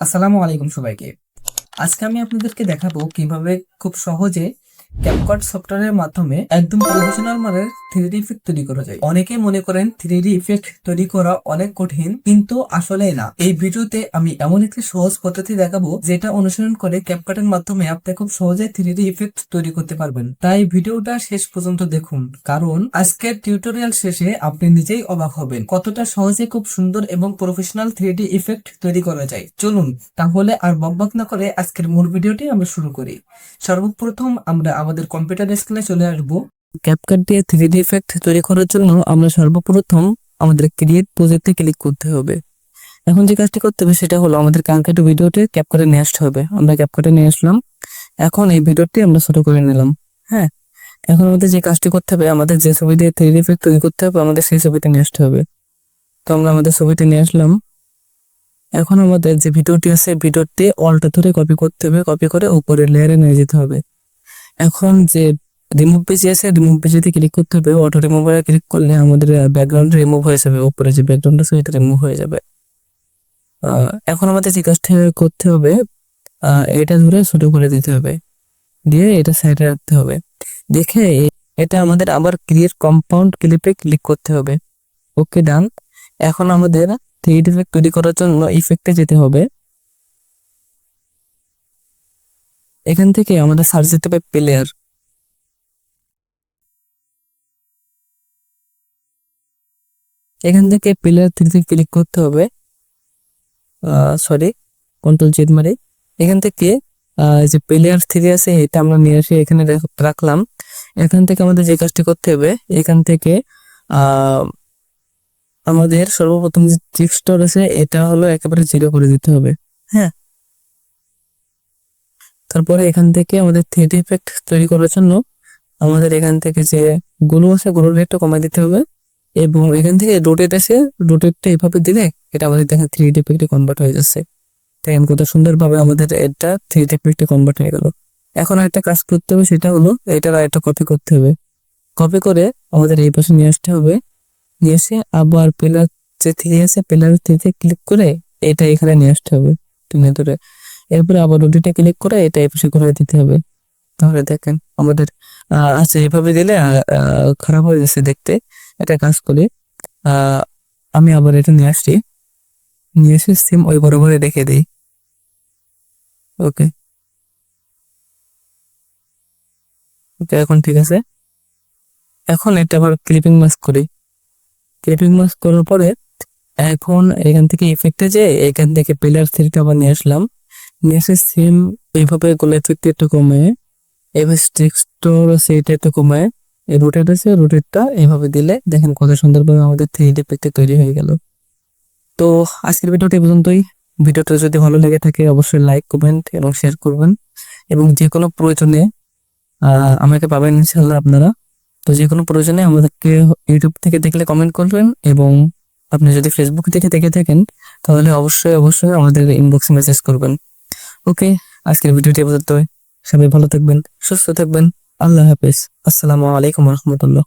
আসসালামু আলাইকুম সবাইকে। আজকে আমি আপনাদেরকে দেখাবো কিভাবে খুব সহজে ক্যাপকাট সফটওয়্যারের মাধ্যমে একদম প্রফেশনাল মানের 3D ইফেক্ট তৈরি করা যায়। অনেকে মনে করেন 3D ইফেক্ট তৈরি করা অনেক কঠিন, কিন্তু আসলে না। এই ভিডিওতে আমি এমন একটি সহজ পদ্ধতি দেখাবো যেটা অনুসরণ করে ক্যাপকাটের মাধ্যমে আপনি খুব সহজে 3D ইফেক্ট তৈরি করতে পারবেন। তাই ভিডিওটা শেষ পর্যন্ত দেখুন, কারণ আজকের টিউটোরিয়াল শেষে আপনি নিজেই অবাক হবেন কতটা সহজে খুব সুন্দর এবং প্রফেশনাল 3D ইফেক্ট তৈরি করা যায়। চলুন তাহলে আর বকবক না করে আজকের মূল ভিডিওটি আমরা শুরু করি। সর্বপ্রথম আমরা আমাদের কম্পিউটার স্ক্রিনে চলে আসবো। ক্যাপকাট দিয়ে 3D ইফেক্ট তৈরি করার জন্য আমরা সর্বপ্রথম আমাদের ক্রিয়েট প্রজেক্টে ক্লিক করতে হবে। এখন যে কাজটি করতে হবে সেটা হলো আমাদের কাঙ্ক্ষিত ভিডিওটি ক্যাপকাটে নিয়ে আসতে হবে। আমরা ক্যাপকাটে নিয়ে আসলাম। এখন এই ভিডিওটি আমরা ছোট করে নিলাম। হ্যাঁ, এখন আমাদের যে কাজটি করতে হবে, আমাদের যে ছবি দিয়ে 3D ইফেক্ট তৈরি করতে হবে, আমাদের সেই ছবিটা নিয়ে আসতে হবে। তো আমরা আমাদের ছবিটি নিয়ে আসলাম। এখন আমাদের যে ভিডিওটি আছে, ভিডিওটি অল্টা ধরে কপি করতে হবে, কপি করে উপরে লেয়ারে নিয়ে যেতে হবে। এখন যে রিমুভ পেজে আছে, রিমুভ পেজেতে ক্লিক করতে হবে। অটো রিমুভারে ক্লিক করলে আমাদের ব্যাকগ্রাউন্ড রিমুভ হয়ে যাবে, উপরে যে ব্যাকগ্রাউন্ড আছে সেটা রিমুভ হয়ে যাবে। এখন আমাদের যে কাজটা করতে হবে, এটা ধরে ছোট করে দিতে হবে, দিয়ে এটা সাইডে রাখতে হবে। দেখে এটা আমাদের আবার ক্রিয়েট কম্পাউন্ড ক্লিপে ক্লিক করতে হবে। ওকে, ডান। এখন আমাদের 3D ইফেক্ট তৈরি করার জন্য ইফেক্টে যেতে হবে। এখান থেকে আমাদের সার্চ দিতে হবে প্লেয়ার। এখান থেকে প্লেয়ার 3 ক্লিক করতে হবে। সরি, কন্ট্রোল জেড মারি। এখান থেকে যে প্লেয়ার 3 আছে এটা আমরা নিয়ে এসে এখানে রাখলাম। এখান থেকে আমাদের যে কাজটি করতে হবে, এখান থেকে আহ আমাদের সর্বপ্রথম যে টেক্সচার আছে এটা হলো একেবারে 0 করে দিতে হবে। হ্যাঁ, তারপরে এখান থেকে আমাদের 3D ইফেক্ট তৈরি করার জন্য আমাদের এখান থেকে যে গ্লো আছে গ্লোর রেটটা কমাই দিতে হবে, এবং এখান থেকে রোটেট আছে, রোটেটটা এভাবে দিলে এটা আমাদের দেখেন 3D ইফেক্টে কনভার্ট হয়ে যাচ্ছে। দেখেন কত সুন্দরভাবে আমাদের এটা 3D ইফেক্টে কনভার্ট হয়ে গেল। এখন একটা কাজ করতে হবে, সেটা হলো এটার একটা কপি করতে হবে। কপি করে আমাদের এই পাশে নিয়ে আসতে হবে। নিয়ে এসে আবার পিলার যে 3 আছে, পিলার 3 ক্লিক করে এটা এখানে নিয়ে আসতে হবে টেনে ধরে। এরপরে আবার রোটেটে ক্লিক করে এটা এই পাশে ঘুরে দিতে হবে। তাহলে দেখেন আমাদের আচ্ছা, এভাবে দিলে খারাপ হয়ে যাচ্ছে দেখতে। এটা কাজ করে আমি আবার এটা নিয়ে আসছি, নিয়ে এসে সেম ওই বরাবরে রেখে দিই। ওকে, ওকে, এখন ঠিক আছে। এখন এটা আবার ক্লিপিং মাস্ক করি। ক্লিপিং মাস্ক করার পরে এখন এখান থেকে ইফেক্টে যে এখান থেকে পিলার 3টা আবার নিয়ে আসলাম। নিয়ে এসে সেম এইভাবে গোলা ইফেক্ট একটু কমে, এবার টেক্সচার সেইটা একটু কমায়, এই রোটেট আছে রোটেটটা এইভাবে দিলে দেখেন কত সুন্দরভাবে আমাদের 3D ইফেক্টে তৈরি হয়ে গেল। তো আজকের ভিডিওটা এই পর্যন্তই। ভিডিওটা যদি ভালো লেগে থাকে অবশ্যই লাইক, কমেন্ট এবং শেয়ার করবেন, এবং যে কোনো প্রয়োজনে আমাকে পাবেন ইনশাল্লাহ আপনারা। তো যে কোনো প্রয়োজনে আমাদেরকে ইউটিউব থেকে দেখলে কমেন্ট করবেন, এবং আপনি যদি ফেসবুক থেকে দেখে থাকেন তাহলে অবশ্যই অবশ্যই আমাদের ইনবক্সে মেসেজ করবেন। ওকে, আজকের ভিডিওটি এই পর্যন্তই। সবাই ভালো থাকবেন, সুস্থ থাকবেন। আল্লাহ হাফেজ। আসসালামু আলাইকুম রহমতুল্লাহ।